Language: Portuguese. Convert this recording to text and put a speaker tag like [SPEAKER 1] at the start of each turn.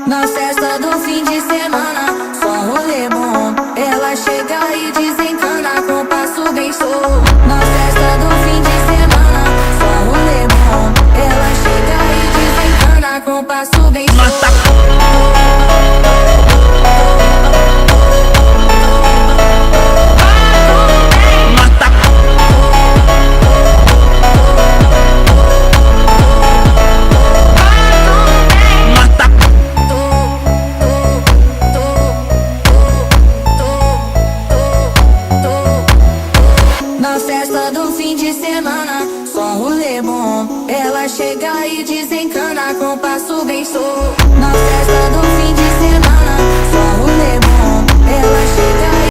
[SPEAKER 1] Na festa do fim de semana, só rolê bom. Ela chega e desencana com passo bem solto. Na festa do fim de semana, só rolê bom. Ela chega e desencana com passo bem solto. Na festa do fim de semana, só rolê bom. Ela chega e desencana com passo bem solto. Na festa do fim de semana, só rolê